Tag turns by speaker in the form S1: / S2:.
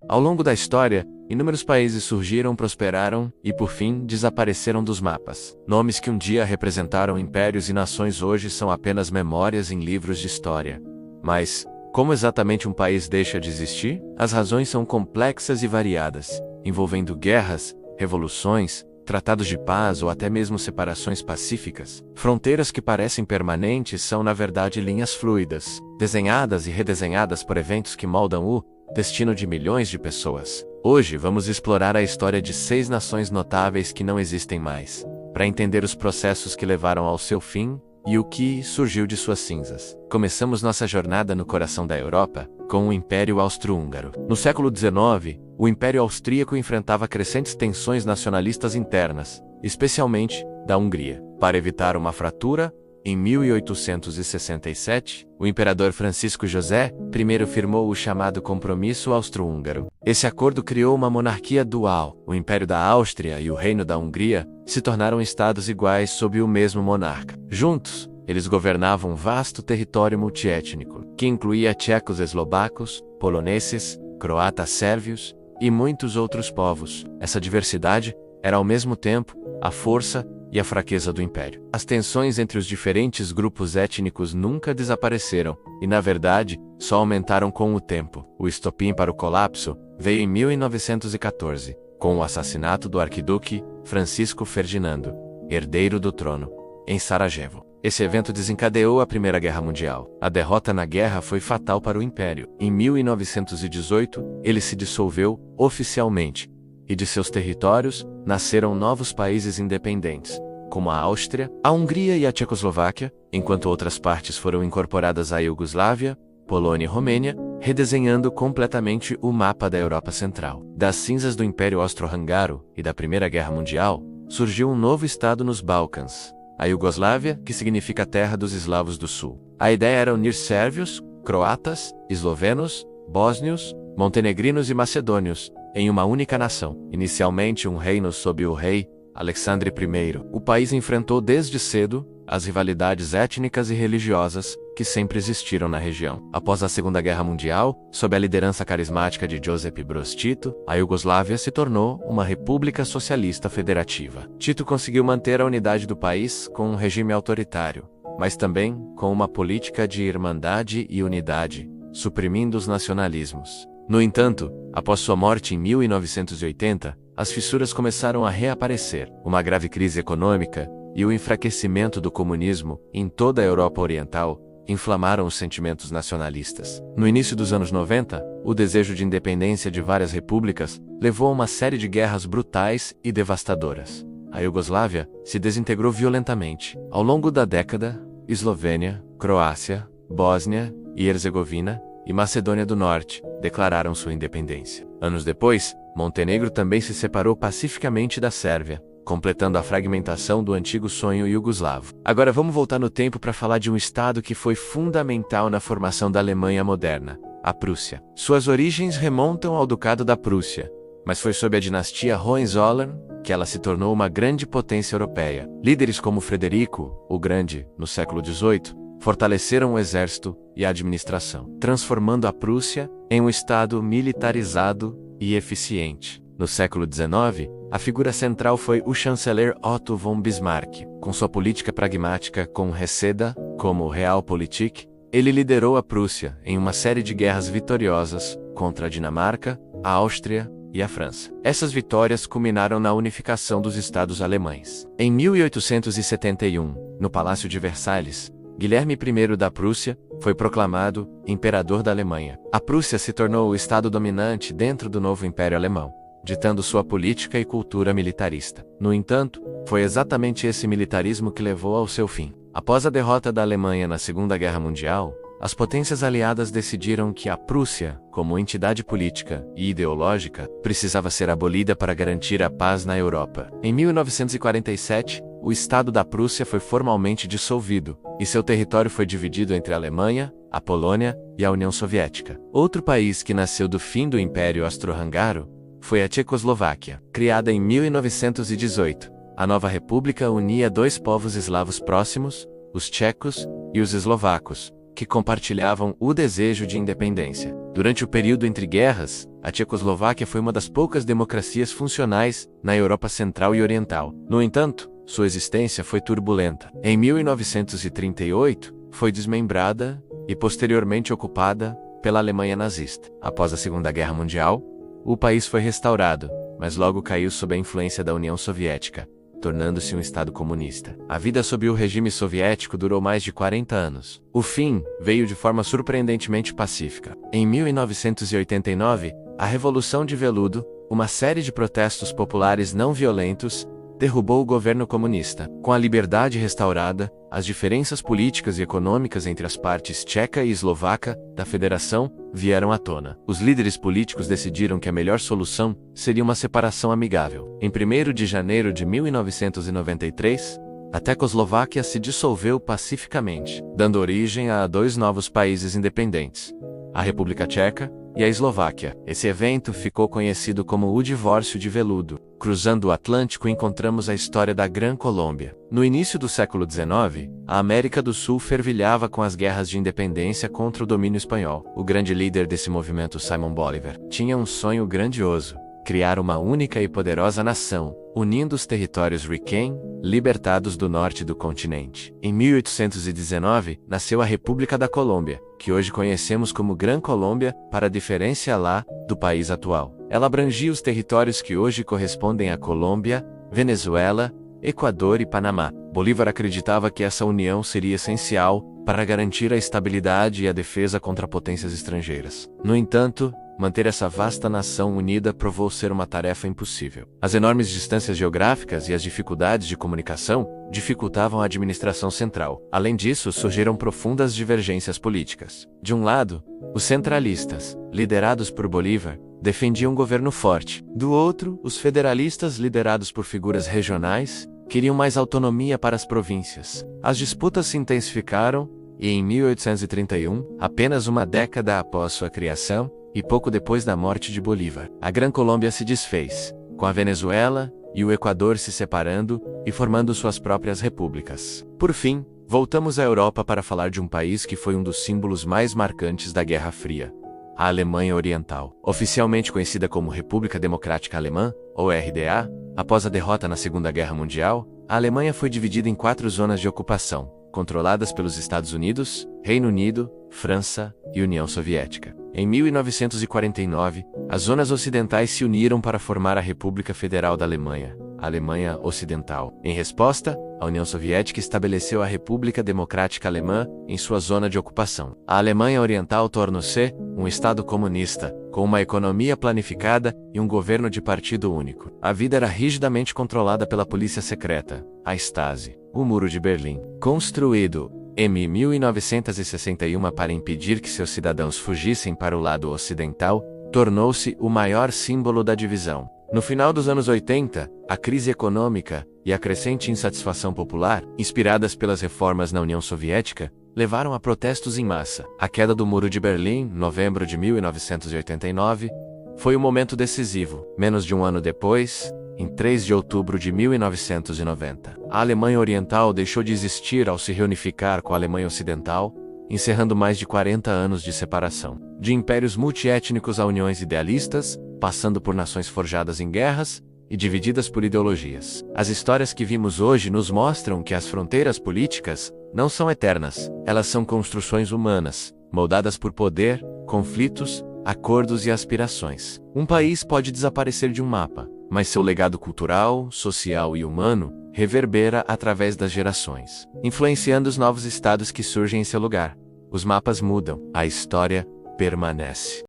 S1: Ao longo da história, inúmeros países surgiram, prosperaram e, por fim, desapareceram dos mapas. Nomes que um dia representaram impérios e nações hoje são apenas memórias em livros de história. Mas, como exatamente um país deixa de existir? As razões são complexas e variadas, envolvendo guerras, revoluções, tratados de paz ou até mesmo separações pacíficas. Fronteiras que parecem permanentes são na verdade linhas fluidas, desenhadas e redesenhadas por eventos que moldam o destino de milhões de pessoas. Hoje vamos explorar a história de 6 nações notáveis que não existem mais, para entender os processos que levaram ao seu fim e o que surgiu de suas cinzas. Começamos nossa jornada no coração da Europa, com o Império Austro-Húngaro. No século XIX, o Império Austríaco enfrentava crescentes tensões nacionalistas internas, especialmente da Hungria. Para evitar uma fratura, em 1867, o imperador Francisco José I firmou o chamado Compromisso Austro-Húngaro. Esse acordo criou uma monarquia dual. O Império da Áustria e o Reino da Hungria se tornaram estados iguais sob o mesmo monarca. Juntos, eles governavam um vasto território multiétnico, que incluía tchecos, eslovacos, poloneses, croatas, sérvios e muitos outros povos. Essa diversidade era ao mesmo tempo a força e a fraqueza do império. As tensões entre os diferentes grupos étnicos nunca desapareceram e, na verdade, só aumentaram com o tempo. O estopim para o colapso veio em 1914, com o assassinato do arquiduque Francisco Ferdinando, herdeiro do trono, em Sarajevo. Esse evento desencadeou a Primeira Guerra Mundial. A derrota na guerra foi fatal para o império. Em 1918, ele se dissolveu oficialmente, e de seus territórios nasceram novos países independentes, como a Áustria, a Hungria e a Tchecoslováquia, enquanto outras partes foram incorporadas à Iugoslávia, Polônia e Romênia, redesenhando completamente o mapa da Europa Central. Das cinzas do Império Austro-Húngaro e da Primeira Guerra Mundial, surgiu um novo estado nos Balcãs, a Iugoslávia, que significa Terra dos Eslavos do Sul. A ideia era unir sérvios, croatas, eslovenos, bósnios, montenegrinos e macedônios em uma única nação. Inicialmente um reino sob o rei Alexandre I, o país enfrentou desde cedo as rivalidades étnicas e religiosas que sempre existiram na região. Após a Segunda Guerra Mundial, sob a liderança carismática de Josip Broz Tito, a Iugoslávia se tornou uma república socialista federativa. Tito conseguiu manter a unidade do país com um regime autoritário, mas também com uma política de irmandade e unidade, suprimindo os nacionalismos. No entanto, após sua morte em 1980, as fissuras começaram a reaparecer. Uma grave crise econômica e o enfraquecimento do comunismo em toda a Europa Oriental inflamaram os sentimentos nacionalistas. No início dos anos 90, o desejo de independência de várias repúblicas levou a uma série de guerras brutais e devastadoras. A Iugoslávia se desintegrou violentamente. Ao longo da década, Eslovênia, Croácia, Bósnia e Herzegovina e Macedônia do Norte declararam sua independência. Anos depois, Montenegro também se separou pacificamente da Sérvia, completando a fragmentação do antigo sonho iugoslavo. Agora vamos voltar no tempo para falar de um estado que foi fundamental na formação da Alemanha moderna, a Prússia. Suas origens remontam ao Ducado da Prússia, mas foi sob a dinastia Hohenzollern que ela se tornou uma grande potência europeia. Líderes como Frederico o Grande, no século XVIII, fortaleceram o exército e a administração, transformando a Prússia em um estado militarizado e eficiente. No século XIX, a figura central foi o chanceler Otto von Bismarck. Com sua política pragmática com Reseda como Realpolitik, ele liderou a Prússia em uma série de guerras vitoriosas contra a Dinamarca, a Áustria e a França. Essas vitórias culminaram na unificação dos estados alemães. Em 1871, no Palácio de Versalhes, Guilherme I da Prússia foi proclamado imperador da Alemanha. A Prússia se tornou o estado dominante dentro do novo Império Alemão, ditando sua política e cultura militarista. No entanto, foi exatamente esse militarismo que levou ao seu fim. Após a derrota da Alemanha na Segunda Guerra Mundial, as potências aliadas decidiram que a Prússia, como entidade política e ideológica, precisava ser abolida para garantir a paz na Europa. Em 1947, o Estado da Prússia foi formalmente dissolvido, e seu território foi dividido entre a Alemanha, a Polônia e a União Soviética. Outro país que nasceu do fim do Império Austro-Húngaro foi a Tchecoslováquia. Criada em 1918, a nova república unia 2 povos eslavos próximos, os tchecos e os eslovacos, que compartilhavam o desejo de independência. Durante o período entre guerras, a Tchecoslováquia foi uma das poucas democracias funcionais na Europa Central e Oriental. No entanto, sua existência foi turbulenta. Em 1938, foi desmembrada e posteriormente ocupada pela Alemanha nazista. Após a Segunda Guerra Mundial, o país foi restaurado, mas logo caiu sob a influência da União Soviética, tornando-se um Estado comunista. A vida sob o regime soviético durou mais de 40 anos. O fim veio de forma surpreendentemente pacífica. Em 1989, a Revolução de Veludo, uma série de protestos populares não violentos, derrubou o governo comunista. Com a liberdade restaurada, as diferenças políticas e econômicas entre as partes tcheca e eslovaca da federação vieram à tona. Os líderes políticos decidiram que a melhor solução seria uma separação amigável. Em 1º de janeiro de 1993, a Tchecoslováquia se dissolveu pacificamente, dando origem a 2 novos países independentes, a República Tcheca e a Eslováquia. Esse evento ficou conhecido como o Divórcio de Veludo. Cruzando o Atlântico, encontramos a história da Gran Colômbia. No início do século XIX, a América do Sul fervilhava com as guerras de independência contra o domínio espanhol. O grande líder desse movimento, Simón Bolívar, tinha um sonho grandioso: criar uma única e poderosa nação, unindo os territórios riquém, libertados do norte do continente. Em 1819, nasceu a República da Colômbia, que hoje conhecemos como Gran Colômbia, para diferenciá-la do país atual. Ela abrangia os territórios que hoje correspondem à Colômbia, Venezuela, Equador e Panamá. Bolívar acreditava que essa união seria essencial para garantir a estabilidade e a defesa contra potências estrangeiras. No entanto, manter essa vasta nação unida provou ser uma tarefa impossível. As enormes distâncias geográficas e as dificuldades de comunicação dificultavam a administração central. Além disso, surgiram profundas divergências políticas. De um lado, os centralistas, liderados por Bolívar, defendiam um governo forte. Do outro, os federalistas, liderados por figuras regionais, queriam mais autonomia para as províncias. As disputas se intensificaram e, em 1831, apenas uma década após sua criação, e pouco depois da morte de Bolívar, a Gran Colômbia se desfez, com a Venezuela e o Equador se separando e formando suas próprias repúblicas. Por fim, voltamos à Europa para falar de um país que foi um dos símbolos mais marcantes da Guerra Fria: a Alemanha Oriental. Oficialmente conhecida como República Democrática Alemã, ou RDA, após a derrota na Segunda Guerra Mundial, a Alemanha foi dividida em 4 zonas de ocupação, controladas pelos Estados Unidos, Reino Unido, França e União Soviética. Em 1949, as zonas ocidentais se uniram para formar a República Federal da Alemanha, a Alemanha Ocidental. Em resposta, a União Soviética estabeleceu a República Democrática Alemã em sua zona de ocupação. A Alemanha Oriental tornou-se um Estado comunista, com uma economia planificada e um governo de partido único. A vida era rigidamente controlada pela polícia secreta, a Stasi. O Muro de Berlim, construído em 1961 para impedir que seus cidadãos fugissem para o lado ocidental, tornou-se o maior símbolo da divisão. No final dos anos 80, a crise econômica e a crescente insatisfação popular, inspiradas pelas reformas na União Soviética, levaram a protestos em massa. A queda do Muro de Berlim, em novembro de 1989, foi um momento decisivo. Menos de um ano depois, em 3 de outubro de 1990, a Alemanha Oriental deixou de existir ao se reunificar com a Alemanha Ocidental, encerrando mais de 40 anos de separação. De impérios multiétnicos a uniões idealistas, passando por nações forjadas em guerras e divididas por ideologias. As histórias que vimos hoje nos mostram que as fronteiras políticas não são eternas, elas são construções humanas, moldadas por poder, conflitos, acordos e aspirações. Um país pode desaparecer de um mapa, mas seu legado cultural, social e humano reverbera através das gerações, influenciando os novos estados que surgem em seu lugar. Os mapas mudam, a história permanece.